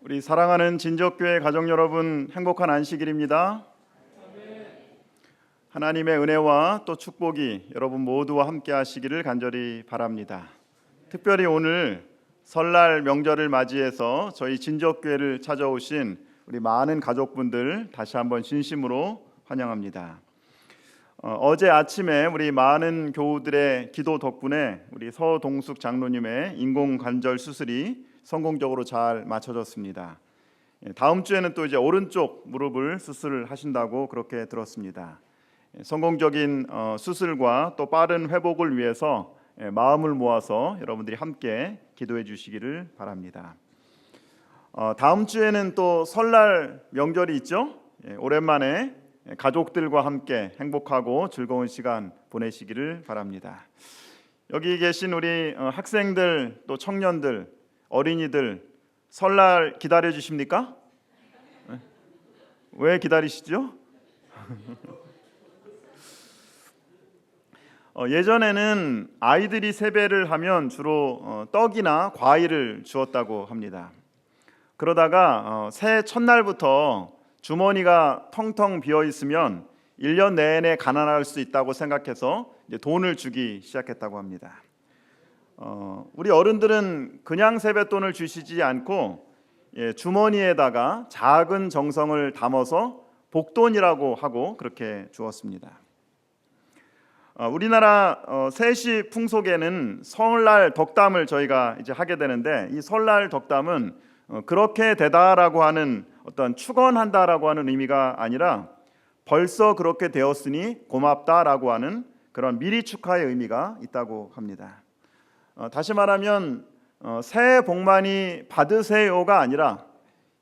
우리 사랑하는 진적교회 가족 여러분, 행복한 안식일입니다. 하나님의 은혜와 또 축복이 여러분 모두와 함께 하시기를 간절히 바랍니다. 특별히 오늘 설날 명절을 맞이해서 저희 진적교회를 찾아오신 우리 많은 가족분들 다시 한번 진심으로 환영합니다. 어제 아침에 우리 많은 교우들의 기도 덕분에 우리 서동숙 장로님의 인공관절 수술이 성공적으로 잘 마쳐졌습니다. 다음 주에는 또 이제 오른쪽 무릎을 수술하신다고 그렇게 들었습니다. 성공적인 수술과 또 빠른 회복을 위해서 마음을 모아서 여러분들이 함께 기도해 주시기를 바랍니다. 다음 주에는 또 설날 명절이 있죠. 오랜만에 가족들과 함께 행복하고 즐거운 시간 보내시기를 바랍니다. 여기 계신 우리 학생들 또 청년들 어린이들 설날 기다려 주십니까? 왜 기다리시죠? 예전에는 아이들이 세배를 하면 주로 떡이나 과일을 주었다고 합니다. 그러다가 새해 첫날부터 주머니가 텅텅 비어 있으면 1년 내내 가난할 수 있다고 생각해서 이제 돈을 주기 시작했다고 합니다. 우리 어른들은 그냥 세뱃돈을 주시지 않고 주머니에다가 작은 정성을 담아서 복돈이라고 하고 그렇게 주었습니다. 우리나라 세시 풍속에는 설날 덕담을 저희가 이제 하게 되는데, 이 설날 덕담은 그렇게 되다라고 하는 어떤 축원한다라고 하는 의미가 아니라 벌써 그렇게 되었으니 고맙다라고 하는 그런 미리 축하의 의미가 있다고 합니다. 다시 말하면 새해 복 많이 받으세요가 아니라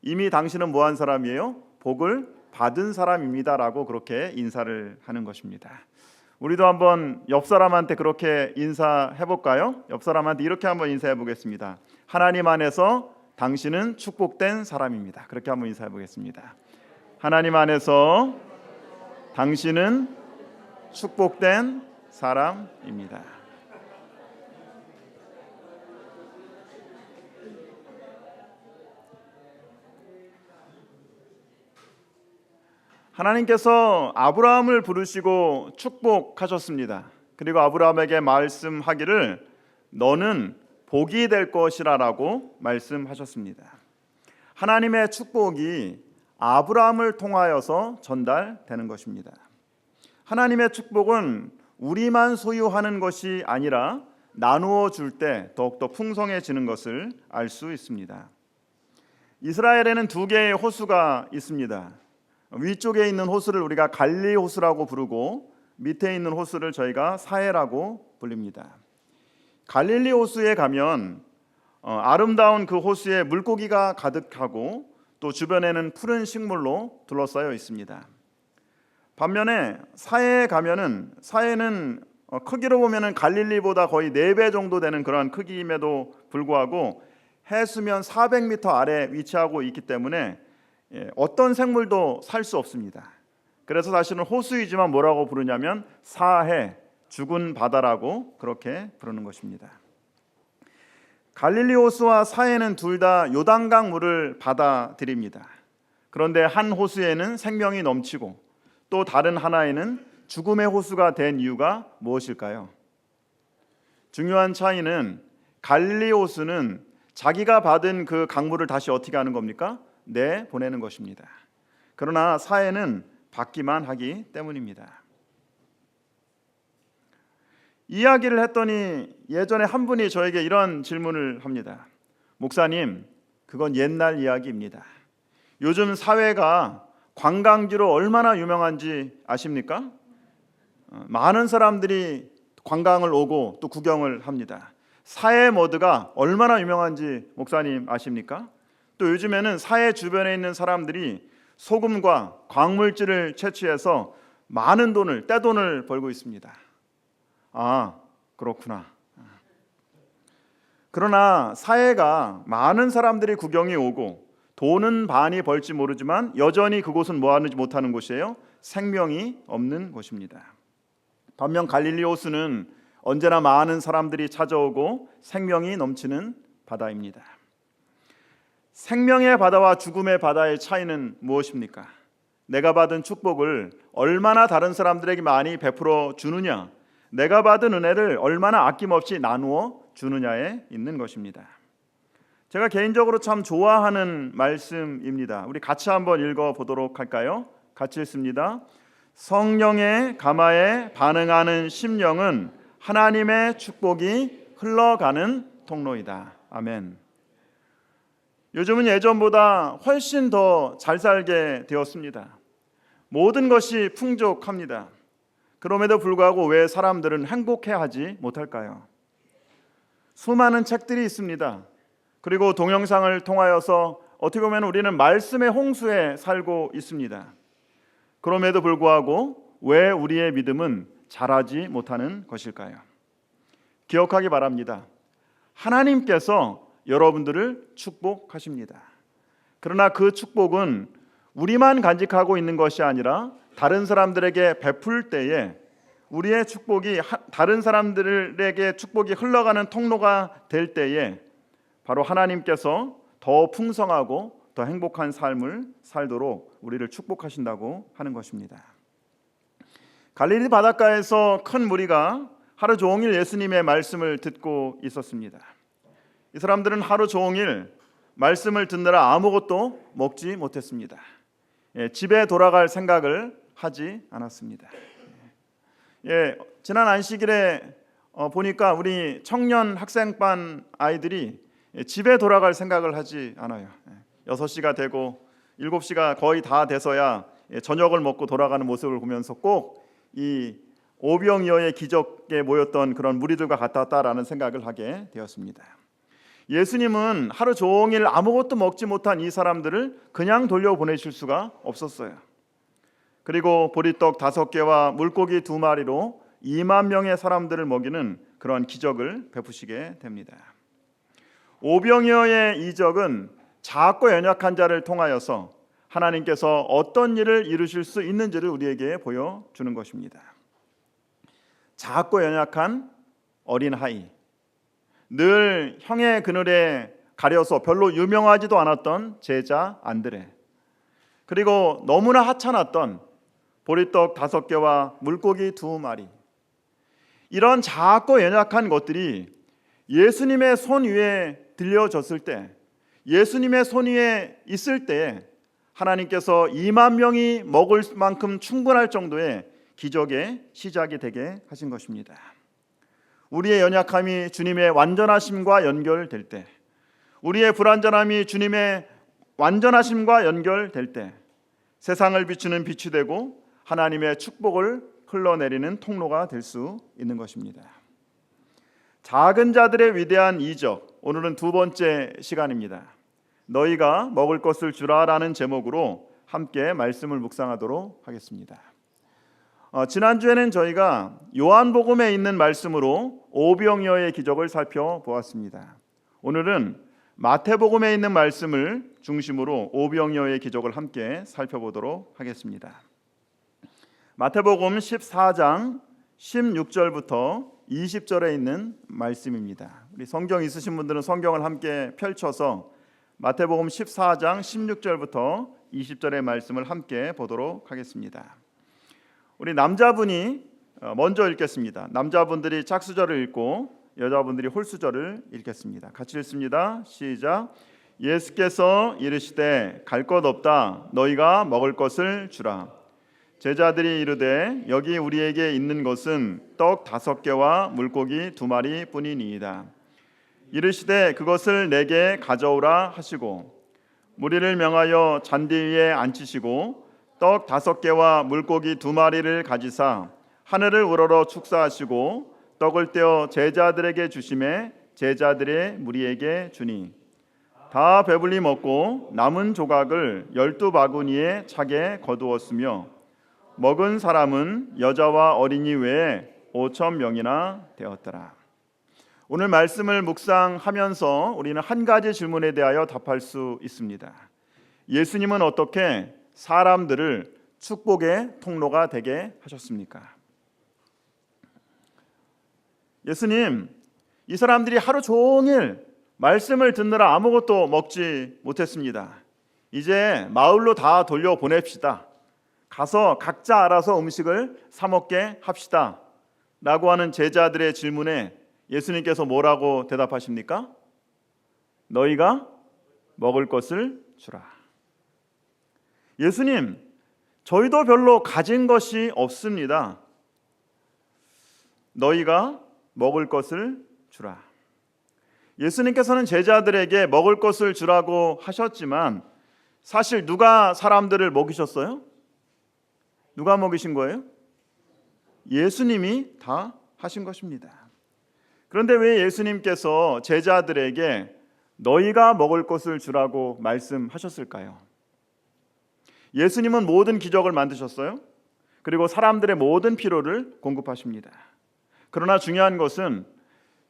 이미 당신은 뭐한 사람이에요? 복을 받은 사람입니다라고 그렇게 인사를 하는 것입니다. 우리도 한번 옆 사람한테 그렇게 인사해 볼까요? 옆 사람한테 이렇게 한번 인사해 보겠습니다. 하나님 안에서 당신은 축복된 사람입니다. 그렇게 한번 인사해 보겠습니다. 하나님 안에서 당신은 축복된 사람입니다. 하나님께서 아브라함을 부르시고 축복하셨습니다. 그리고 아브라함에게 말씀하기를 너는 복이 될 것이라라고 말씀하셨습니다. 하나님의 축복이 아브라함을 통하여서 전달되는 것입니다. 하나님의 축복은 우리만 소유하는 것이 아니라 나누어 줄 때 더욱더 풍성해지는 것을 알 수 있습니다. 이스라엘에는 두 개의 호수가 있습니다. 위쪽에 있는 호수를 우리가 갈릴리 호수라고 부르고 밑에 있는 호수를 저희가 사해라고 불립니다. 갈릴리 호수에 가면 아름다운 그 호수에 물고기가 가득하고 또 주변에는 푸른 식물로 둘러싸여 있습니다. 반면에 사해에 가면은 사해는 크기로 보면은 갈릴리보다 거의 4배 정도 되는 그런 크기임에도 불구하고 해수면 400m 아래 위치하고 있기 때문에 어떤 생물도 살 수 없습니다. 그래서 사실은 호수이지만 뭐라고 부르냐면 사해, 죽은 바다라고 그렇게 부르는 것입니다. 갈릴리 호수와 사해는 둘 다 요단강 물을 받아들입니다. 그런데 한 호수에는 생명이 넘치고 또 다른 하나에는 죽음의 호수가 된 이유가 무엇일까요? 중요한 차이는 갈릴리 호수는 자기가 받은 그 강물을 다시 어떻게 하는 겁니까? 보내는 것입니다. 그러나 사해는 받기만 하기 때문입니다. 이야기를 했더니 예전에 한 분이 저에게 이런 질문을 합니다. 목사님, 그건 옛날 이야기입니다. 요즘 사회가 관광지로 얼마나 유명한지 아십니까? 많은 사람들이 관광을 오고 또 구경을 합니다. 사해 머드가 얼마나 유명한지 목사님 아십니까? 또 요즘에는 사해 주변에 있는 사람들이 소금과 광물질을 채취해서 많은 돈을, 떼돈을 벌고 있습니다. 아, 그렇구나. 그러나 사해가 많은 사람들이 구경이 오고 돈은 많이 벌지 모르지만 여전히 그곳은 뭐하는지 못하는 곳이에요? 생명이 없는 곳입니다. 반면 갈릴리 호수는 언제나 많은 사람들이 찾아오고 생명이 넘치는 바다입니다. 생명의 바다와 죽음의 바다의 차이는 무엇입니까? 내가 받은 축복을 얼마나 다른 사람들에게 많이 베풀어 주느냐, 내가 받은 은혜를 얼마나 아낌없이 나누어 주느냐에 있는 것입니다. 제가 개인적으로 참 좋아하는 말씀입니다. 우리 같이 한번 읽어보도록 할까요? 같이 읽습니다. 성령의 감화에 반응하는 심령은 하나님의 축복이 흘러가는 통로이다. 아멘. 요즘은 예전보다 훨씬 더 잘 살게 되었습니다. 모든 것이 풍족합니다. 그럼에도 불구하고 왜 사람들은 행복해하지 못할까요? 수많은 책들이 있습니다. 그리고 동영상을 통하여서 어떻게 보면 우리는 말씀의 홍수에 살고 있습니다. 그럼에도 불구하고 왜 우리의 믿음은 자라지 못하는 것일까요? 기억하기 바랍니다. 하나님께서 여러분들을 축복하십니다. 그러나 그 축복은 우리만 간직하고 있는 것이 아니라 다른 사람들에게 베풀 때에 우리의 축복이 다른 사람들에게 축복이 흘러가는 통로가 될 때에 바로 하나님께서 더 풍성하고 더 행복한 삶을 살도록 우리를 축복하신다고 하는 것입니다. 갈릴리 바닷가에서 큰 무리가 하루 종일 예수님의 말씀을 듣고 있었습니다. 이 사람들은 하루 종일 말씀을 듣느라 아무것도 먹지 못했습니다. 집에 돌아갈 생각을 하지 않았습니다. 지난 안식일에 보니까 우리 청년 학생반 아이들이 집에 돌아갈 생각을 하지 않아요. 6시가 되고 7시가 거의 다 돼서야 저녁을 먹고 돌아가는 모습을 보면서 꼭 이 오병이어의 기적에 모였던 그런 무리들과 같았다라는 생각을 하게 되었습니다. 예수님은 하루 종일 아무것도 먹지 못한 이 사람들을 그냥 돌려보내실 수가 없었어요. 그리고 보리떡 5개와 물고기 2마리로 2만 명의 사람들을 먹이는 그런 기적을 베푸시게 됩니다. 오병이어의 이적은 작고 연약한 자를 통하여서 하나님께서 어떤 일을 이루실 수 있는지를 우리에게 보여주는 것입니다. 작고 연약한 어린 아이, 늘 형의 그늘에 가려서 별로 유명하지도 않았던 제자 안드레, 그리고 너무나 하찮았던 보리떡 5개와 물고기 2마리, 이런 작고 연약한 것들이 예수님의 손 위에 들려졌을 때, 예수님의 손 위에 있을 때 하나님께서 2만 명이 먹을 만큼 충분할 정도의 기적의 시작이 되게 하신 것입니다. 우리의 연약함이 주님의 완전하심과 연결될 때, 우리의 불완전함이 주님의 완전하심과 연결될 때 세상을 비추는 빛이 되고 하나님의 축복을 흘러내리는 통로가 될 수 있는 것입니다. 작은 자들의 위대한 이적, 오늘은 2번째 시간입니다. 너희가 먹을 것을 주라라는 제목으로 함께 말씀을 묵상하도록 하겠습니다. 지난주에는 저희가 요한복음에 있는 말씀으로 오병이어의 기적을 살펴보았습니다. 오늘은 마태복음에 있는 말씀을 중심으로 오병이어의 기적을 함께 살펴보도록 하겠습니다. 마태복음 14장 16절부터 20절에 있는 말씀입니다. 우리 성경 있으신 분들은 성경을 함께 펼쳐서 마태복음 14장 16절부터 20절의 말씀을 함께 보도록 하겠습니다. 우리 남자분이 먼저 읽겠습니다. 남자분들이 짝수절을 읽고 여자분들이 홀수절을 읽겠습니다. 같이 읽습니다. 시작. 예수께서 이르시되 갈 것 없다. 너희가 먹을 것을 주라. 제자들이 이르되 여기 우리에게 있는 것은 떡 5개와 물고기 2마리 뿐이니이다. 이르시되 그것을 내게 가져오라 하시고 무리를 명하여 잔디 위에 앉히시고 떡 5개와 물고기 2마리를 가지사 하늘을 우러러 축사하시고 떡을 떼어 제자들에게 주시매 제자들의 무리에게 주니 다 배불리 먹고 남은 조각을 12바구니에 차게 거두었으며 먹은 사람은 여자와 어린이 외에 5,000명이나 되었더라. 오늘 말씀을 묵상하면서 우리는 한 가지 질문에 대하여 답할 수 있습니다. 예수님은 어떻게 사람들을 축복의 통로가 되게 하셨습니까? 예수님, 이 사람들이 하루 종일 말씀을 듣느라 아무것도 먹지 못했습니다. 이제 마을로 다 돌려보냅시다. 가서 각자 알아서 음식을 사 먹게 합시다. 라고 하는 제자들의 질문에 예수님께서 뭐라고 대답하십니까? 너희가 먹을 것을 주라. 예수님, 저희도 별로 가진 것이 없습니다. 너희가 먹을 것을 주라. 예수님께서는 제자들에게 먹을 것을 주라고 하셨지만 사실 누가 사람들을 먹이셨어요? 누가 먹이신 거예요? 예수님이 다 하신 것입니다. 그런데 왜 예수님께서 제자들에게 너희가 먹을 것을 주라고 말씀하셨을까요? 예수님은 모든 기적을 만드셨어요. 그리고 사람들의 모든 필요를 공급하십니다. 그러나 중요한 것은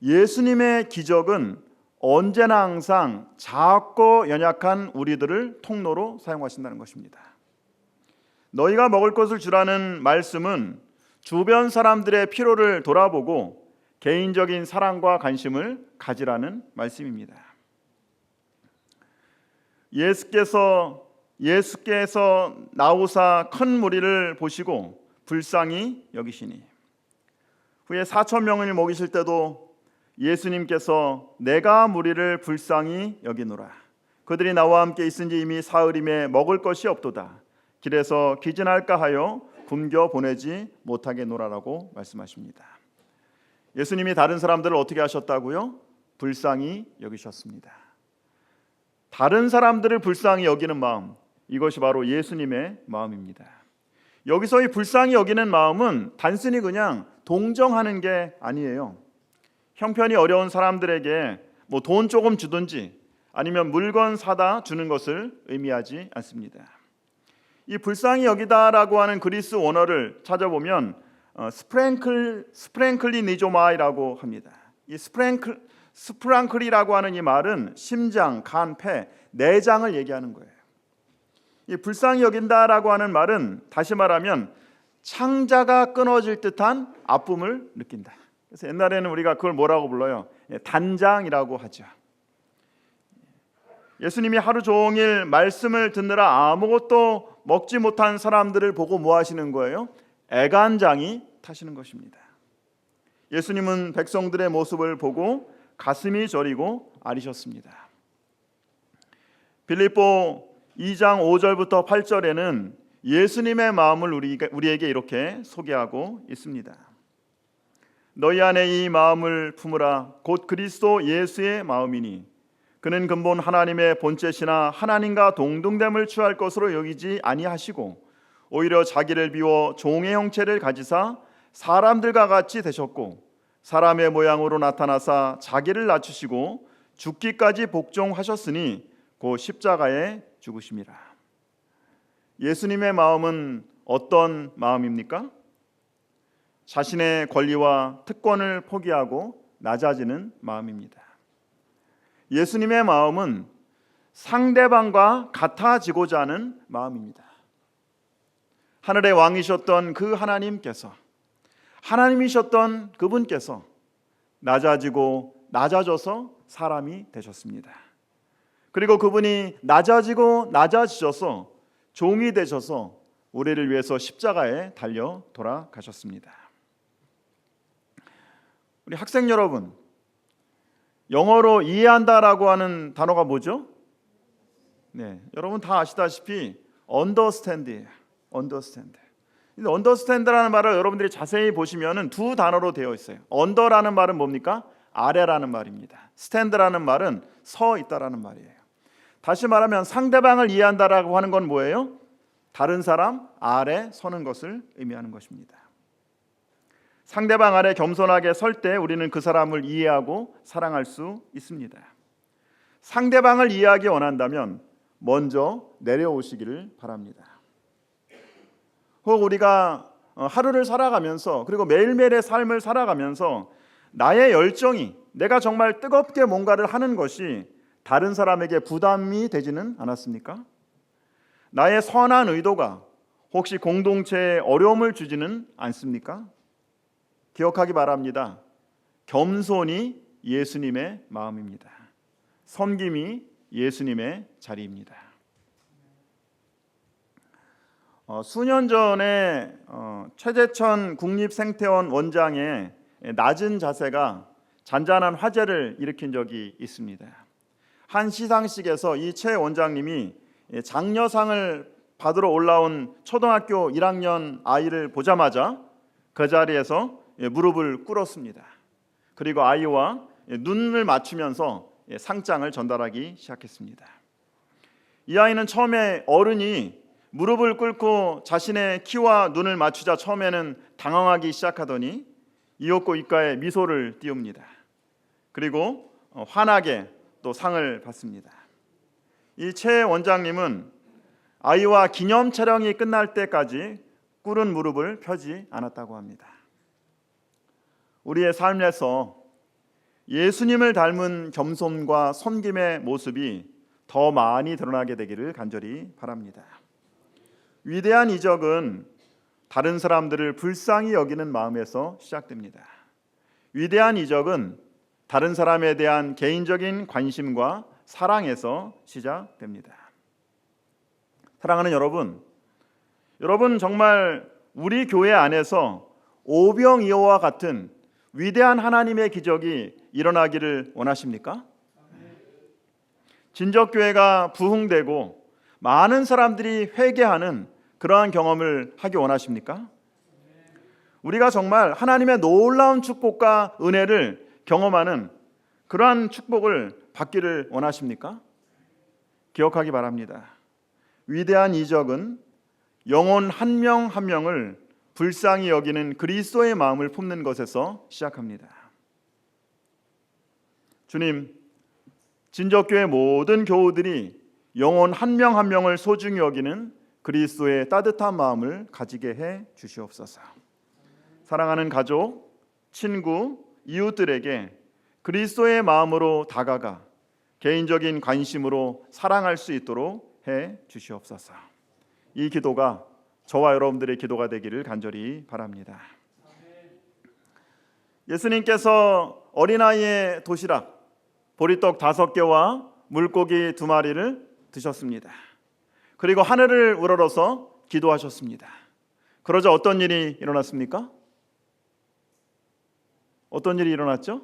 예수님의 기적은 언제나 항상 작고 연약한 우리들을 통로로 사용하신다는 것입니다. 너희가 먹을 것을 주라는 말씀은 주변 사람들의 필요를 돌아보고 개인적인 사랑과 관심을 가지라는 말씀입니다. 예수께서 나오사 큰 무리를 보시고 불쌍히 여기시니 후에 4,000명을 먹이실 때도 예수님께서 내가 무리를 불쌍히 여기노라. 그들이 나와 함께 있은지 이미 사흘임에 먹을 것이 없도다. 길에서 기진할까 하여 굶겨 보내지 못하게 노라라고 말씀하십니다. 예수님이 다른 사람들을 어떻게 하셨다고요? 불쌍히 여기셨습니다. 다른 사람들을 불쌍히 여기는 마음, 이것이 바로 예수님의 마음입니다. 여기서 이 불쌍히 여기는 마음은 단순히 그냥 동정하는 게 아니에요. 형편이 어려운 사람들에게 돈 조금 주든지 아니면 물건 사다 주는 것을 의미하지 않습니다. 이 불쌍히 여기다라고 하는 그리스 원어를 찾아보면 스프랭클리니조마이라고 합니다. 이 스프랑클이라고 하는 이 말은 심장, 간, 폐, 내장을 얘기하는 거예요. 이 불쌍히 여긴다라고 하는 말은 다시 말하면 창자가 끊어질 듯한 아픔을 느낀다. 그래서 옛날에는 우리가 그걸 뭐라고 불러요? 단장이라고 하죠. 예수님이 하루 종일 말씀을 듣느라 아무것도 먹지 못한 사람들을 보고 뭐 하시는 거예요? 애간장이 타시는 것입니다. 예수님은 백성들의 모습을 보고 가슴이 저리고 아리셨습니다. 빌립보 2장 5절부터 8절에는 예수님의 마음을 우리에게 이렇게 소개하고 있습니다. 너희 안에 이 마음을 품으라. 곧 그리스도 예수의 마음이니 그는 근본 하나님의 본체시나 하나님과 동등됨을 취할 것으로 여기지 아니하시고 오히려 자기를 비워 종의 형체를 가지사 사람들과 같이 되셨고 사람의 모양으로 나타나사 자기를 낮추시고 죽기까지 복종하셨으니 곧 십자가에 죽으심이라. 예수님의 마음은 어떤 마음입니까? 자신의 권리와 특권을 포기하고 낮아지는 마음입니다. 예수님의 마음은 상대방과 같아지고자 하는 마음입니다. 하늘의 왕이셨던 그 하나님이셨던 그분께서 낮아지고 낮아져서 사람이 되셨습니다. 그리고 그분이 낮아지셔서 종이 되셔서 우리를 위해서 십자가에 달려 돌아가셨습니다. 우리 학생 여러분, 영어로 이해한다라고 하는 단어가 뭐죠? 네, 여러분 다 아시다시피 understand이에요. understand라는 말을 여러분들이 자세히 보시면은 두 단어로 되어 있어요. under라는 말은 뭡니까? 아래라는 말입니다. stand라는 말은 서 있다라는 말이에요. 다시 말하면 상대방을 이해한다라고 하는 건 뭐예요? 다른 사람 아래 서는 것을 의미하는 것입니다. 상대방 아래 겸손하게 설 때 우리는 그 사람을 이해하고 사랑할 수 있습니다. 상대방을 이해하기 원한다면 먼저 내려오시기를 바랍니다. 혹 우리가 하루를 살아가면서 그리고 매일매일의 삶을 살아가면서 나의 열정이 내가 정말 뜨겁게 뭔가를 하는 것이 다른 사람에게 부담이 되지는 않았습니까? 나의 선한 의도가 혹시 공동체에 어려움을 주지는 않습니까? 기억하기 바랍니다. 겸손이 예수님의 마음입니다. 섬김이 예수님의 자리입니다. 수년 전에 최재천 국립생태원 원장의 낮은 자세가 잔잔한 화제를 일으킨 적이 있습니다. 한 시상식에서 이 최 원장님이 장려상을 받으러 올라온 초등학교 1학년 아이를 보자마자 그 자리에서 무릎을 꿇었습니다. 그리고 아이와 눈을 맞추면서 상장을 전달하기 시작했습니다. 이 아이는 처음에 어른이 무릎을 꿇고 자신의 키와 눈을 맞추자 처음에는 당황하기 시작하더니 이윽고 입가에 미소를 띄웁니다. 그리고 환하게 또 상을 받습니다. 이 최 원장님은 아이와 기념 촬영이 끝날 때까지 꿇은 무릎을 펴지 않았다고 합니다. 우리의 삶에서 예수님을 닮은 겸손과 섬김의 모습이 더 많이 드러나게 되기를 간절히 바랍니다. 위대한 이적은 다른 사람들을 불쌍히 여기는 마음에서 시작됩니다. 위대한 이적은 다른 사람에 대한 개인적인 관심과 사랑에서 시작됩니다. 사랑하는 여러분, 정말 우리 교회 안에서 오병이어와 같은 위대한 하나님의 기적이 일어나기를 원하십니까? 진적교회가 부흥되고 많은 사람들이 회개하는 그러한 경험을 하기 원하십니까? 우리가 정말 하나님의 놀라운 축복과 은혜를 경험하는 그러한 축복을 받기를 원하십니까? 기억하기 바랍니다. 위대한 이적은 영혼 한 명 한 명을 불쌍히 여기는 그리스도의 마음을 품는 것에서 시작합니다. 주님, 진적교회 모든 교우들이 영혼 한 명 한 명을 소중히 여기는 그리스도의 따뜻한 마음을 가지게 해 주시옵소서. 사랑하는 가족, 친구, 이웃들에게 그리스도의 마음으로 다가가 개인적인 관심으로 사랑할 수 있도록 해 주시옵소서. 이 기도가 저와 여러분들의 기도가 되기를 간절히 바랍니다. 예수님께서 어린아이의 도시락 보리떡 5개와 물고기 2마리를 드셨습니다. 그리고 하늘을 우러러서 기도하셨습니다. 그러자 어떤 일이 일어났습니까? 어떤 일이 일어났죠?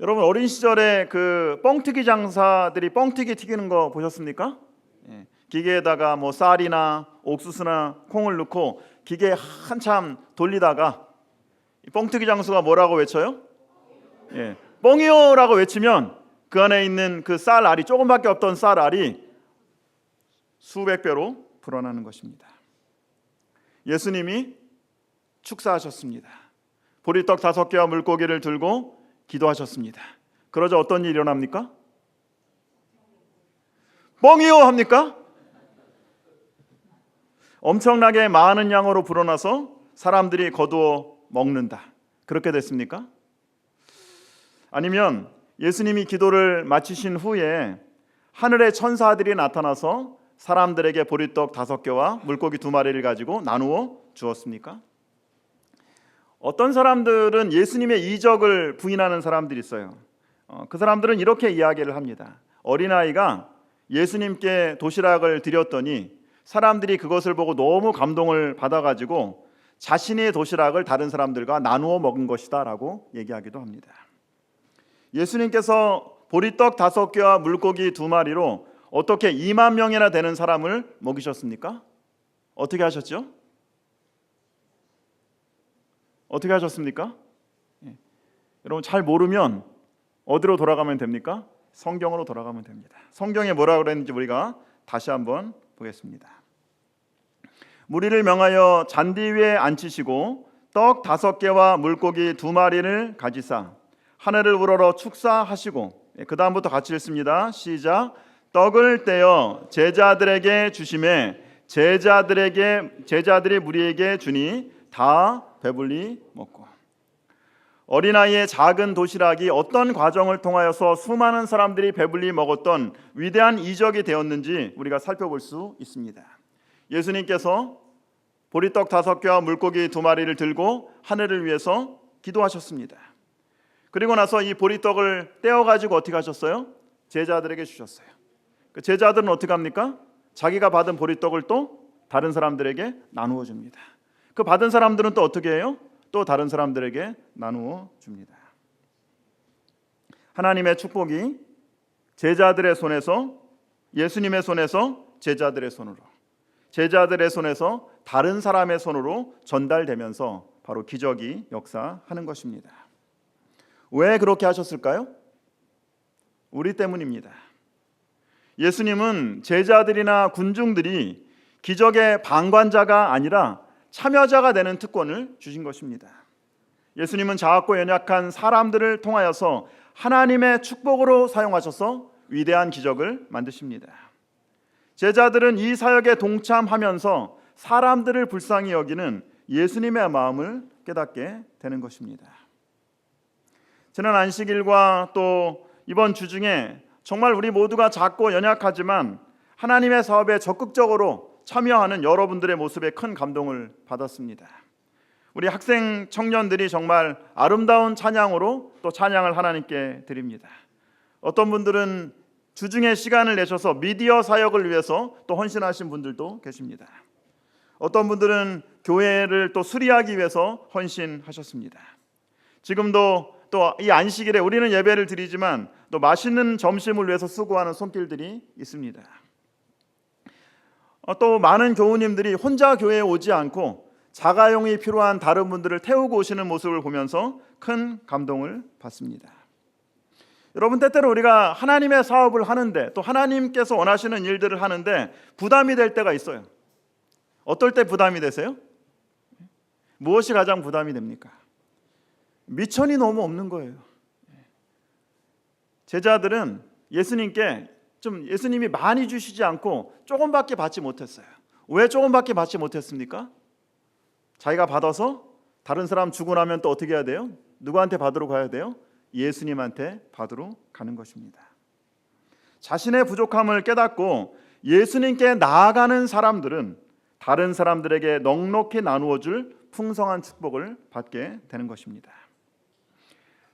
여러분 어린 시절에 그 뻥튀기 장사들이 뻥튀기 튀기는 거 보셨습니까? 기계에다가 뭐 쌀이나 옥수수나 콩을 넣고 기계에 한참 돌리다가 뻥튀기 장수가 뭐라고 외쳐요? 뻥이요라고 외치면 그 안에 있는 그 쌀알이 조금밖에 없던 쌀알이 수백 배로 불어나는 것입니다. 예수님이 축사하셨습니다. 보리떡 5개와 물고기를 들고 기도하셨습니다. 그러자 어떤 일이 일어납니까? 뻥이요 합니까? 엄청나게 많은 양으로 불어나서 사람들이 거두어 먹는다. 그렇게 됐습니까? 아니면 예수님이 기도를 마치신 후에 하늘의 천사들이 나타나서 사람들에게 보리떡 5개와 물고기 2마리를 가지고 나누어 주었습니까? 어떤 사람들은 예수님의 이적을 부인하는 사람들이 있어요. 그 사람들은 이렇게 이야기를 합니다. 어린아이가 예수님께 도시락을 드렸더니 사람들이 그것을 보고 너무 감동을 받아가지고 자신의 도시락을 다른 사람들과 나누어 먹은 것이다 라고 얘기하기도 합니다. 예수님께서 보리떡 5개와 물고기 2마리로 어떻게 2만 명이나 되는 사람을 먹이셨습니까? 어떻게 하셨죠? 어떻게 하셨습니까? 여러분 잘 모르면 어디로 돌아가면 됩니까? 성경으로 돌아가면 됩니다. 성경에 뭐라고 그랬는지 우리가 다시 한번 보겠습니다. 무리를 명하여 잔디 위에 앉히시고 떡 5개와 물고기 2마리를 가지사 하늘을 우러러 축사하시고 그 다음부터 같이 읽습니다. 시작. 떡을 떼어 제자들에게 주심에 제자들이 무리에게 주니 다 배불리 먹고. 어린아이의 작은 도시락이 어떤 과정을 통하여서 수많은 사람들이 배불리 먹었던 위대한 이적이 되었는지 우리가 살펴볼 수 있습니다. 예수님께서 보리떡 5개와 물고기 2마리를 들고 하늘을 위해서 기도하셨습니다. 그리고 나서 이 보리떡을 떼어가지고 어떻게 하셨어요? 제자들에게 주셨어요. 그 제자들은 어떻게 합니까? 자기가 받은 보리떡을 또 다른 사람들에게 나누어 줍니다. 그 받은 사람들은 또 어떻게 해요? 또 다른 사람들에게 나누어 줍니다. 하나님의 축복이 제자들의 손에서, 예수님의 손에서 제자들의 손으로, 제자들의 손에서 다른 사람의 손으로 전달되면서 바로 기적이 역사하는 것입니다. 왜 그렇게 하셨을까요? 우리 때문입니다. 예수님은 제자들이나 군중들이 기적의 방관자가 아니라 참여자가 되는 특권을 주신 것입니다. 예수님은 작고 연약한 사람들을 통하여서 하나님의 축복으로 사용하셔서 위대한 기적을 만드십니다. 제자들은 이 사역에 동참하면서 사람들을 불쌍히 여기는 예수님의 마음을 깨닫게 되는 것입니다. 지난 안식일과 또 이번 주 중에 정말 우리 모두가 작고 연약하지만 하나님의 사업에 적극적으로 참여하는 여러분들의 모습에 큰 감동을 받았습니다. 우리 학생 청년들이 정말 아름다운 찬양으로 또 찬양을 하나님께 드립니다. 어떤 분들은 주중에 시간을 내셔서 미디어 사역을 위해서 또 헌신하신 분들도 계십니다. 어떤 분들은 교회를 또 수리하기 위해서 헌신하셨습니다. 지금도 또 이 안식일에 우리는 예배를 드리지만 또 맛있는 점심을 위해서 수고하는 손길들이 있습니다. 또 많은 교우님들이 혼자 교회에 오지 않고 자가용이 필요한 다른 분들을 태우고 오시는 모습을 보면서 큰 감동을 받습니다. 여러분, 때때로 우리가 하나님의 사업을 하는데 또 하나님께서 원하시는 일들을 하는데 부담이 될 때가 있어요. 어떨 때 부담이 되세요? 무엇이 가장 부담이 됩니까? 미천이 너무 없는 거예요. 제자들은 예수님이 많이 주시지 않고 조금밖에 받지 못했어요. 왜 조금밖에 받지 못했습니까? 자기가 받아서 다른 사람 주고 나면 또 어떻게 해야 돼요? 누구한테 받으러 가야 돼요? 예수님한테 받으러 가는 것입니다. 자신의 부족함을 깨닫고 예수님께 나아가는 사람들은 다른 사람들에게 넉넉히 나누어 줄 풍성한 축복을 받게 되는 것입니다.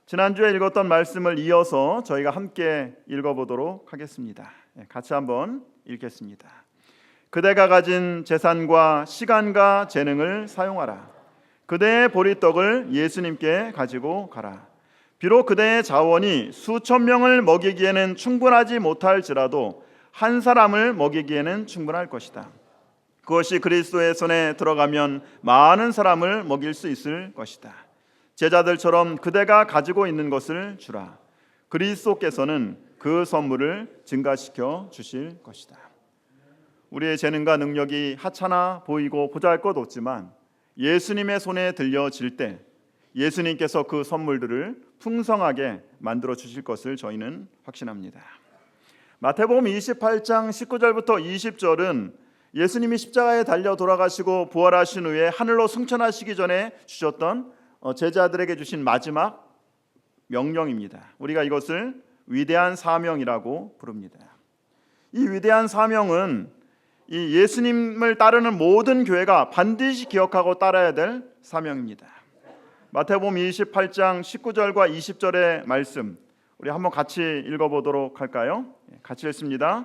지난주에 읽었던 말씀을 이어서 저희가 함께 읽어보도록 하겠습니다. 같이 한번 읽겠습니다. 그대가 가진 재산과 시간과 재능을 사용하라. 그대의 보리떡을 예수님께 가지고 가라. 비록 그대의 자원이 수천 명을 먹이기에는 충분하지 못할지라도 한 사람을 먹이기에는 충분할 것이다. 그것이 그리스도의 손에 들어가면 많은 사람을 먹일 수 있을 것이다. 제자들처럼 그대가 가지고 있는 것을 주라. 그리스도께서는 그 선물을 증가시켜 주실 것이다. 우리의 재능과 능력이 하찮아 보이고 보잘것없지만 예수님의 손에 들려질 때 예수님께서 그 선물들을 풍성하게 만들어 주실 것을 저희는 확신합니다. 마태복음 28장 19절부터 20절은 예수님이 십자가에 달려 돌아가시고 부활하신 후에 하늘로 승천하시기 전에 주셨던 제자들에게 주신 마지막 명령입니다. 우리가 이것을 위대한 사명이라고 부릅니다. 이 위대한 사명은 이 예수님을 따르는 모든 교회가 반드시 기억하고 따라야 될 사명입니다. 마태복음 28장 19절과 20절의 말씀 우리 한번 같이 읽어보도록 할까요? 같이 읽습니다.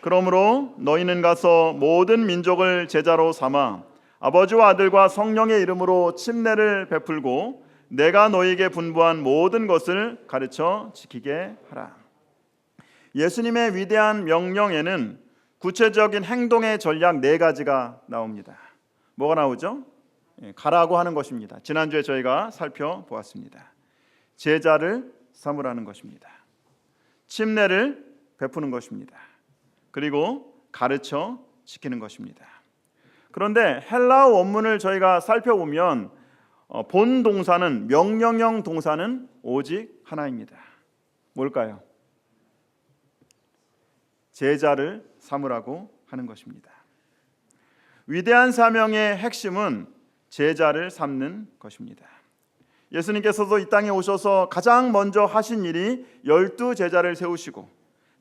그러므로 너희는 가서 모든 민족을 제자로 삼아 아버지와 아들과 성령의 이름으로 침례를 베풀고 내가 너희에게 분부한 모든 것을 가르쳐 지키게 하라. 예수님의 위대한 명령에는 구체적인 행동의 전략 4가지가 나옵니다. 뭐가 나오죠? 가라고 하는 것입니다. 지난주에 저희가 살펴보았습니다. 제자를 삼으라는 것입니다. 침례를 베푸는 것입니다. 그리고 가르쳐 지키는 것입니다. 그런데 헬라어 원문을 저희가 살펴보면 본 동사는 명령형 동사는 오직 하나입니다. 뭘까요? 제자를 삼으라고 하는 것입니다. 위대한 사명의 핵심은 제자를 삼는 것입니다. 예수님께서도 이 땅에 오셔서 가장 먼저 하신 일이 12 제자를 세우시고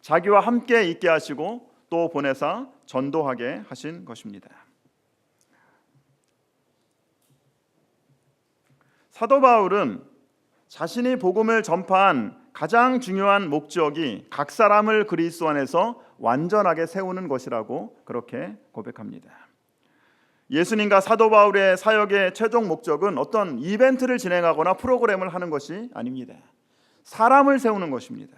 자기와 함께 있게 하시고 또 보내사 전도하게 하신 것입니다. 사도 바울은 자신이 복음을 전파한 가장 중요한 목적이 각 사람을 그리스도 안에서 완전하게 세우는 것이라고 그렇게 고백합니다. 예수님과 사도 바울의 사역의 최종 목적은 어떤 이벤트를 진행하거나 프로그램을 하는 것이 아닙니다. 사람을 세우는 것입니다.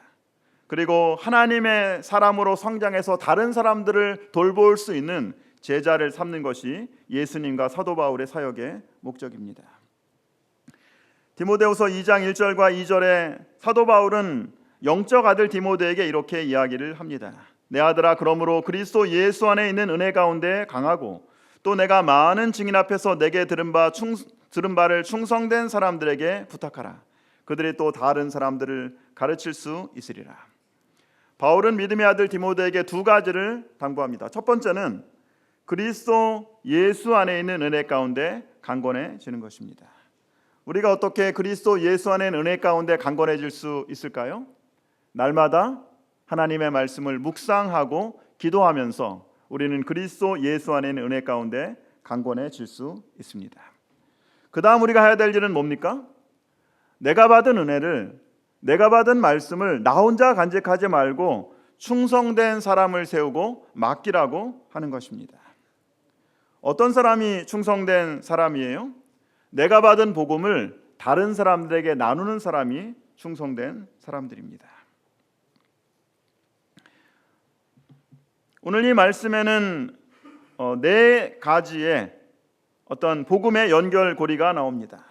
그리고 하나님의 사람으로 성장해서 다른 사람들을 돌볼 수 있는 제자를 삼는 것이 예수님과 사도 바울의 사역의 목적입니다. 디모데후서 2장 1절과 2절에 사도 바울은 영적 아들 디모데에게 이렇게 이야기를 합니다. 내 아들아, 그러므로 그리스도 예수 안에 있는 은혜 가운데 강하고 또 내가 많은 증인 앞에서 내게 들은 바를 충성된 사람들에게 부탁하라. 그들이 또 다른 사람들을 가르칠 수 있으리라. 바울은 믿음의 아들 디모데에게 두 가지를 당부합니다. 첫 번째는 그리스도 예수 안에 있는 은혜 가운데 강건해지는 것입니다. 우리가 어떻게 그리스도 예수 안에 있는 은혜 가운데 강건해질 수 있을까요? 날마다 하나님의 말씀을 묵상하고 기도하면서 우리는 그리스도 예수 안에 있는 은혜 가운데 강건해질 수 있습니다. 그 다음 우리가 해야 될 일은 뭡니까? 내가 받은 은혜를, 내가 받은 말씀을 나 혼자 간직하지 말고 충성된 사람을 세우고 맡기라고 하는 것입니다. 어떤 사람이 충성된 사람이에요? 내가 받은 복음을 다른 사람들에게 나누는 사람이 충성된 사람들입니다. 오늘 이 말씀에는 네 가지의 어떤 복음의 연결고리가 나옵니다.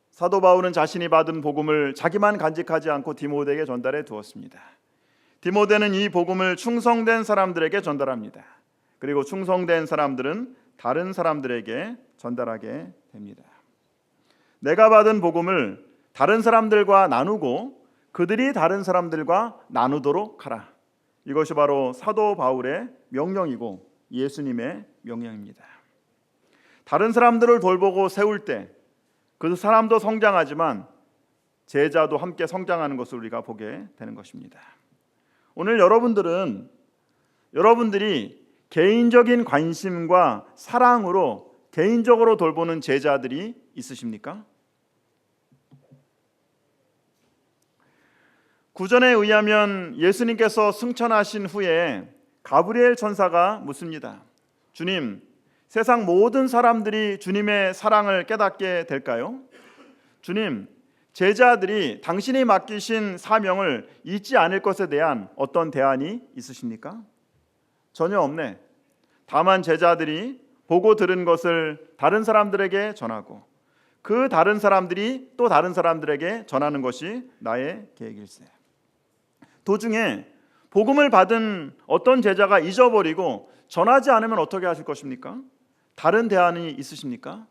사도 바울은 자신이 받은 복음을 자기만 간직하지 않고 디모데에게 전달해 두었습니다. 디모데는 이 복음을 충성된 사람들에게 전달합니다. 그리고 충성된 사람들은 다른 사람들에게 전달하게 됩니다. 내가 받은 복음을 다른 사람들과 나누고 그들이 다른 사람들과 나누도록 하라. 이것이 바로 사도 바울의 명령이고 예수님의 명령입니다. 다른 사람들을 돌보고 세울 때 그 사람도 성장하지만 제자도 함께 성장하는 것을 우리가 보게 되는 것입니다. 오늘 여러분들이 개인적인 관심과 사랑으로 개인적으로 돌보는 제자들이 있으십니까? 구전에 의하면 예수님께서 승천하신 후에 가브리엘 천사가 묻습니다. 주님, 세상 모든 사람들이 주님의 사랑을 깨닫게 될까요? 주님, 제자들이 당신이 맡기신 사명을 잊지 않을 것에 대한 어떤 대안이 있으십니까? 전혀 없네. 다만 제자들이 보고 들은 것을 다른 사람들에게 전하고 그 다른 사람들이 또 다른 사람들에게 전하는 것이 나의 계획일세. 도중에 복음을 받은 어떤 제자가 잊어버리고 전하지 않으면 어떻게 하실 것입니까? 다른 대안이 있으십니까?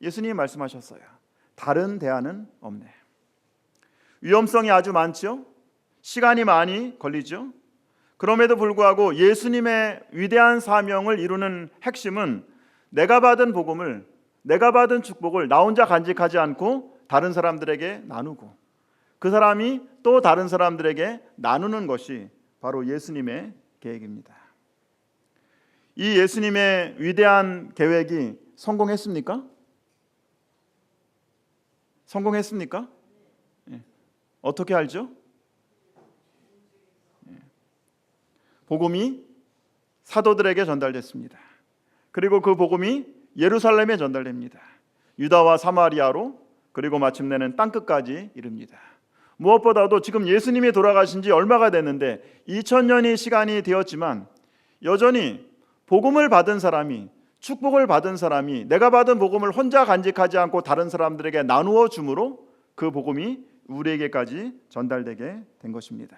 예수님이 말씀하셨어요. 다른 대안은 없네. 위험성이 아주 많죠? 시간이 많이 걸리죠? 그럼에도 불구하고 예수님의 위대한 사명을 이루는 핵심은 내가 받은 복음을, 내가 받은 축복을 나 혼자 간직하지 않고 다른 사람들에게 나누고 그 사람이 또 다른 사람들에게 나누는 것이 바로 예수님의 계획입니다. 이 예수님의 위대한 계획이 성공했습니까? 성공했습니까? 어떻게 알죠? 복음이 사도들에게 전달됐습니다. 그리고 그 복음이 예루살렘에 전달됩니다. 유다와 사마리아로, 그리고 마침내는 땅끝까지 이릅니다. 무엇보다도 지금 예수님이 돌아가신 지 얼마가 됐는데 2000년이 시간이 되었지만 여전히 복음을 받은 사람이, 축복을 받은 사람이 내가 받은 복음을 혼자 간직하지 않고 다른 사람들에게 나누어 줌으로 그 복음이 우리에게까지 전달되게 된 것입니다.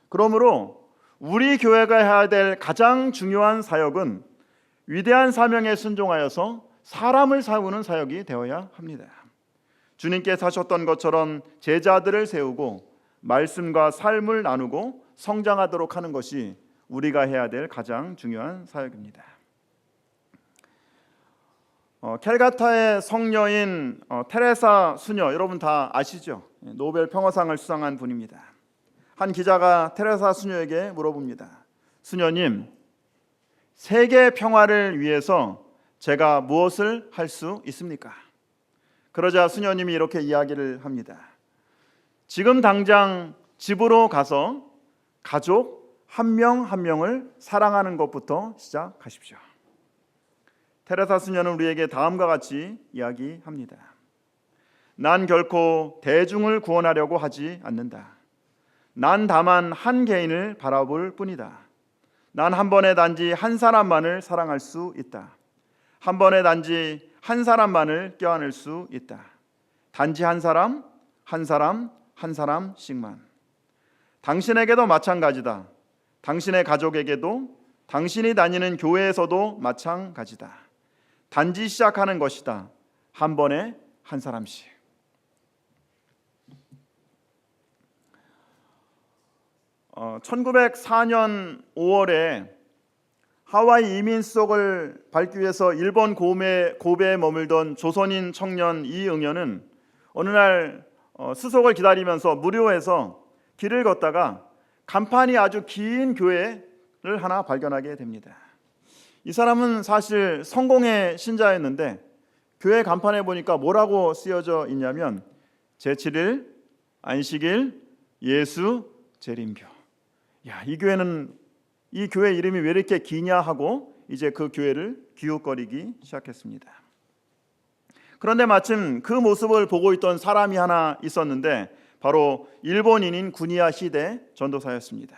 그러므로 우리 교회가 해야 될 가장 중요한 사역은 위대한 사명에 순종하여서 사람을 세우는 사역이 되어야 합니다. 주님께서 하셨던 것처럼 제자들을 세우고 말씀과 삶을 나누고 성장하도록 하는 것이 우리가 해야 될 가장 중요한 사역입니다. 캘가타의 성녀인 테레사 수녀, 여러분 다 아시죠? 노벨 평화상을 수상한 분입니다. 한 기자가 테레사 수녀에게 물어봅니다. 수녀님, 세계 평화를 위해서 제가 무엇을 할 수 있습니까? 그러자 수녀님이 이렇게 이야기를 합니다. 지금 당장 집으로 가서 가족 한 명 한 명을 사랑하는 것부터 시작하십시오. 테레사 수녀는 우리에게 다음과 같이 이야기합니다. 난 결코 대중을 구원하려고 하지 않는다. 난 다만 한 개인을 바라볼 뿐이다. 난 한 번에 단지 한 사람만을 사랑할 수 있다. 한 번에 단지 한 사람만을 껴안을 수 있다. 단지 한 사람, 한 사람, 한 사람씩만. 당신에게도 마찬가지다. 당신의 가족에게도, 당신이 다니는 교회에서도 마찬가지다. 단지 시작하는 것이다. 한 번에 한 사람씩. 1904년 5월에 하와이 이민 수속을 밟기 위해서 일본 고베에 머물던 조선인 청년 이응연은 어느 날 수속을 기다리면서 무료해서 길을 걷다가 간판이 아주 긴 교회를 하나 발견하게 됩니다. 이 사람은 사실 성공의 신자였는데 교회 간판에 보니까 뭐라고 쓰여져 있냐면 제7일 안식일 예수 재림교. 야, 이 교회 이름이 왜 이렇게 기냐 하고 이제 그 교회를 기웃거리기 시작했습니다. 그런데 마침 그 모습을 보고 있던 사람이 하나 있었는데 바로 일본인인 구니야 히데 전도사였습니다.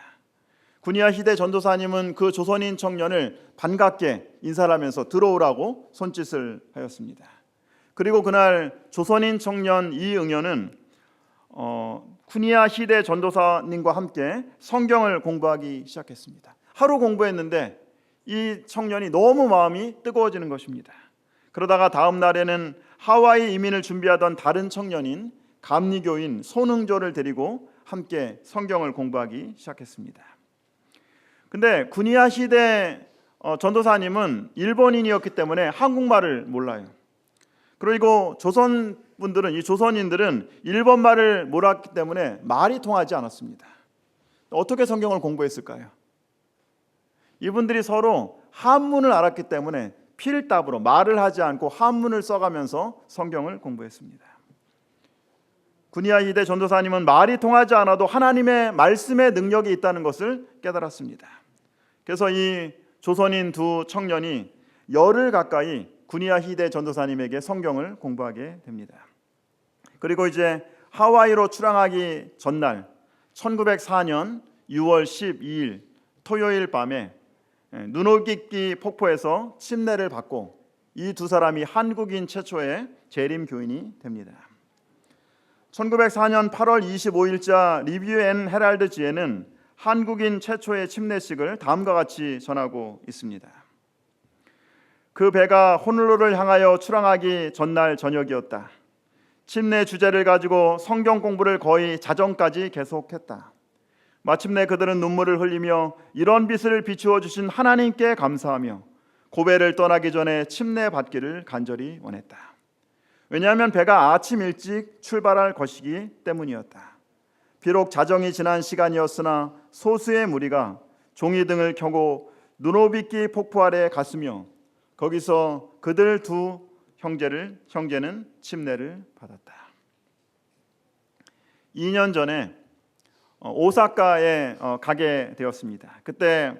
구니야 히데 전도사님은 그 조선인 청년을 반갑게 인사를 하면서 들어오라고 손짓을 하였습니다. 그리고 그날 조선인 청년 이응연은 쿠니야 히데 전도사님과 함께 성경을 공부하기 시작했습니다. 하루 공부했는데 이 청년이 너무 마음이 뜨거워지는 것입니다. 그러다가 다음 날에는 하와이 이민을 준비하던 다른 청년인 감리교인 손흥조를 데리고 함께 성경을 공부하기 시작했습니다. 근데 구니야 히데 전도사님은 일본인이었기 때문에 한국말을 몰라요. 그리고 이 조선인들은 일본말을 몰랐기 때문에 말이 통하지 않았습니다. 어떻게 성경을 공부했을까요? 이분들이 서로 한문을 알았기 때문에 필답으로 말을 하지 않고 한문을 써가면서 성경을 공부했습니다. 구니야 히데 전도사님은 말이 통하지 않아도 하나님의 말씀의 능력이 있다는 것을 깨달았습니다. 그래서 이 조선인 두 청년이 열흘 가까이 구니야 히데 전도사님에게 성경을 공부하게 됩니다. 그리고 이제 하와이로 출항하기 전날 1904년 6월 12일 토요일 밤에 누노기키 폭포에서 침례를 받고 이 두 사람이 한국인 최초의 재림 교인이 됩니다. 1904년 8월 25일자 리뷰 앤 헤랄드지에는 한국인 최초의 침례식을 다음과 같이 전하고 있습니다. 그 배가 호놀룰루를 향하여 출항하기 전날 저녁이었다. 침례 주제를 가지고 성경 공부를 거의 자정까지 계속했다. 마침내 그들은 눈물을 흘리며 이런 빛을 비추어 주신 하나님께 감사하며 고베를 떠나기 전에 침례 받기를 간절히 원했다. 왜냐하면 배가 아침 일찍 출발할 것이기 때문이었다. 비록 자정이 지난 시간이었으나 소수의 무리가 종이등을 켜고 누노비키 폭포 아래 갔으며 거기서 그들 두 형제는 침례를 받았다. 2년 전에 오사카에 가게 되었습니다. 그때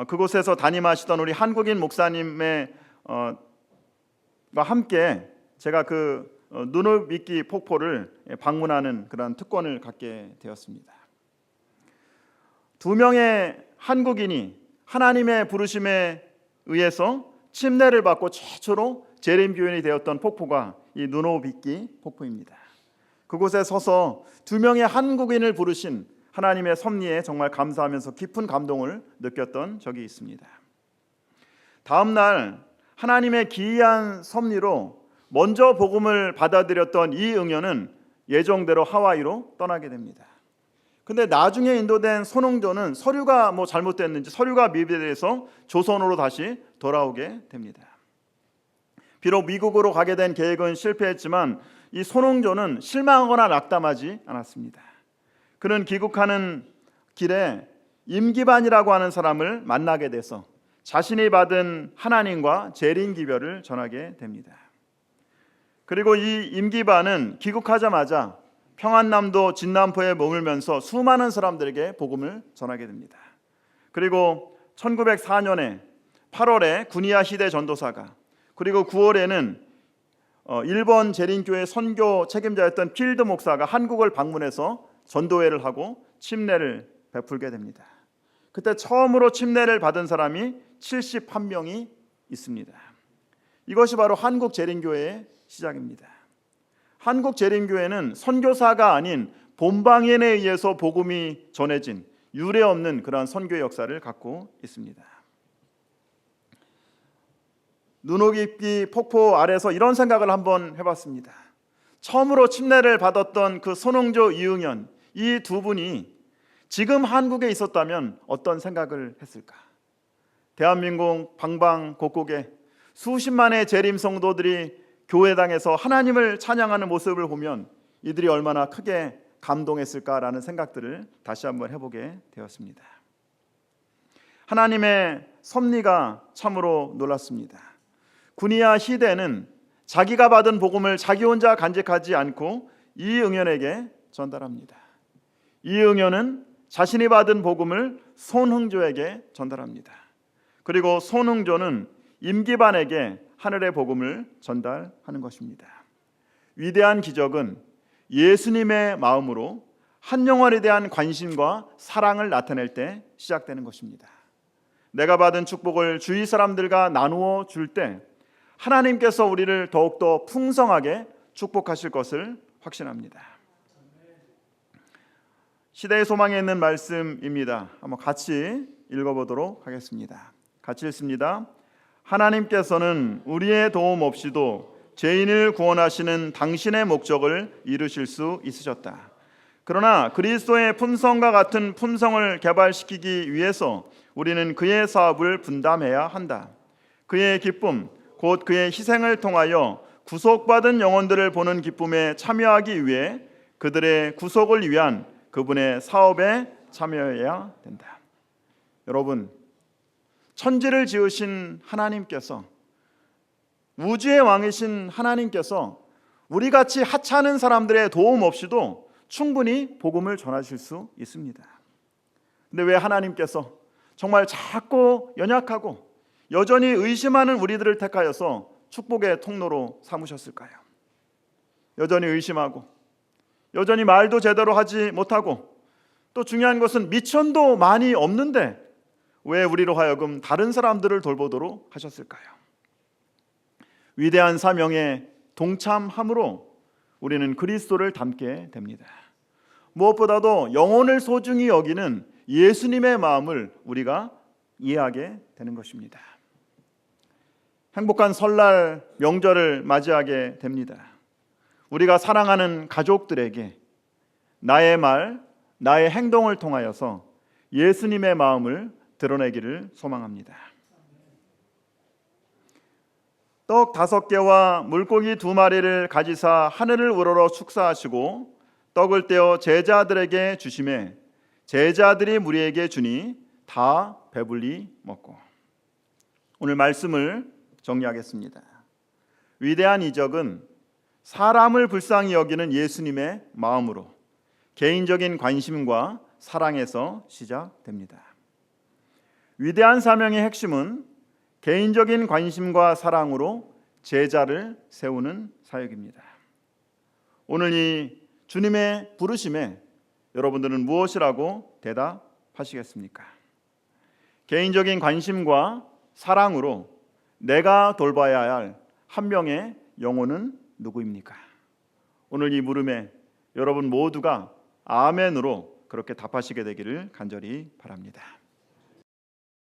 그곳에서 담임하시던 우리 한국인 목사님과 함께 제가 그 누노비키 폭포를 방문하는 그런 특권을 갖게 되었습니다. 두 명의 한국인이 하나님의 부르심에 의해서 침례를 받고 최초로 재림 교인이 되었던 폭포가 이 누노비키 폭포입니다. 그곳에 서서 두 명의 한국인을 부르신 하나님의 섭리에 정말 감사하면서 깊은 감동을 느꼈던 적이 있습니다. 다음 날 하나님의 기이한 섭리로 먼저 복음을 받아들였던 이응연은 예정대로 하와이로 떠나게 됩니다. 근데 나중에 인도된 손흥조는 서류가 잘못됐는지 서류가 미비돼서 조선으로 다시 돌아오게 됩니다. 비록 미국으로 가게 된 계획은 실패했지만 이 손흥조는 실망하거나 낙담하지 않았습니다. 그는 귀국하는 길에 임기반이라고 하는 사람을 만나게 돼서 자신이 받은 하나님과 재림 기별을 전하게 됩니다. 그리고 이 임기반은 귀국하자마자 평안남도 진남포에 머물면서 수많은 사람들에게 복음을 전하게 됩니다. 그리고 1904년에 8월에 구니아 히데 전도사가, 그리고 9월에는 일본 재림교회 선교 책임자였던 필드 목사가 한국을 방문해서 전도회를 하고 침례를 베풀게 됩니다. 그때 처음으로 침례를 받은 사람이 71명이 있습니다. 이것이 바로 한국 재림교회의 시작입니다. 한국 재림교회는 선교사가 아닌 본방인에 의해서 복음이 전해진 유례없는 그러한 선교 역사를 갖고 있습니다. 눈옥입기 폭포 아래서 이런 생각을 한번 해봤습니다. 처음으로 침례를 받았던 그 손흥조, 이응현, 이 두 분이 지금 한국에 있었다면 어떤 생각을 했을까? 대한민국 방방곡곡에 수십만의 재림 성도들이 교회당에서 하나님을 찬양하는 모습을 보면 이들이 얼마나 크게 감동했을까라는 생각들을 다시 한번 해보게 되었습니다. 하나님의 섭리가 참으로 놀랐습니다. 구니아 히데는 자기가 받은 복음을 자기 혼자 간직하지 않고 이응현에게 전달합니다. 이응현은 자신이 받은 복음을 손흥조에게 전달합니다. 그리고 손흥조는 임기반에게 하늘의 복음을 전달하는 것입니다. 위대한 기적은 예수님의 마음으로 한 영혼에 대한 관심과 사랑을 나타낼 때 시작되는 것입니다. 내가 받은 축복을 주위 사람들과 나누어 줄 때 하나님께서 우리를 더욱더 풍성하게 축복하실 것을 확신합니다. 시대의 소망에 있는 말씀입니다. 한번 같이 읽어보도록 하겠습니다. 같이 읽습니다. 하나님께서는 우리의 도움 없이도 죄인을 구원하시는 당신의 목적을 이루실 수 있으셨다. 그러나 그리스도의 품성과 같은 품성을 개발시키기 위해서 우리는 그의 사업을 분담해야 한다. 그의 기쁨, 곧 그의 희생을 통하여 구속받은 영혼들을 보는 기쁨에 참여하기 위해 그들의 구속을 위한 그분의 사업에 참여해야 된다. 여러분, 천지를 지으신 하나님께서, 우주의 왕이신 하나님께서 우리같이 하찮은 사람들의 도움 없이도 충분히 복음을 전하실 수 있습니다. 근데 왜 하나님께서 정말 작고 연약하고 여전히 의심하는 우리들을 택하여서 축복의 통로로 삼으셨을까요? 여전히 의심하고 여전히 말도 제대로 하지 못하고 또 중요한 것은 미천도 많이 없는데 왜 우리로 하여금 다른 사람들을 돌보도록 하셨을까요? 위대한 사명에 동참함으로 우리는 그리스도를 닮게 됩니다. 무엇보다도 영혼을 소중히 여기는 예수님의 마음을 우리가 이해하게 되는 것입니다. 행복한 설날 명절을 맞이하게 됩니다. 우리가 사랑하는 가족들에게 나의 말, 나의 행동을 통하여서 예수님의 마음을 드러내기를 소망합니다. 떡 5개와 물고기 2마리를 가지사 하늘을 우러러 축사하시고 떡을 떼어 제자들에게 주시매 제자들이 무리에게 주니 다 배불리 먹고. 오늘 말씀을 정리하겠습니다. 위대한 이적은 사람을 불쌍히 여기는 예수님의 마음으로 개인적인 관심과 사랑에서 시작됩니다. 위대한 사명의 핵심은 개인적인 관심과 사랑으로 제자를 세우는 사역입니다. 오늘 이 주님의 부르심에 여러분들은 무엇이라고 대답하시겠습니까? 개인적인 관심과 사랑으로 내가 돌봐야 할 한 명의 영혼은 누구입니까? 오늘 이 물음에 여러분 모두가 아멘으로 그렇게 답하시게 되기를 간절히 바랍니다.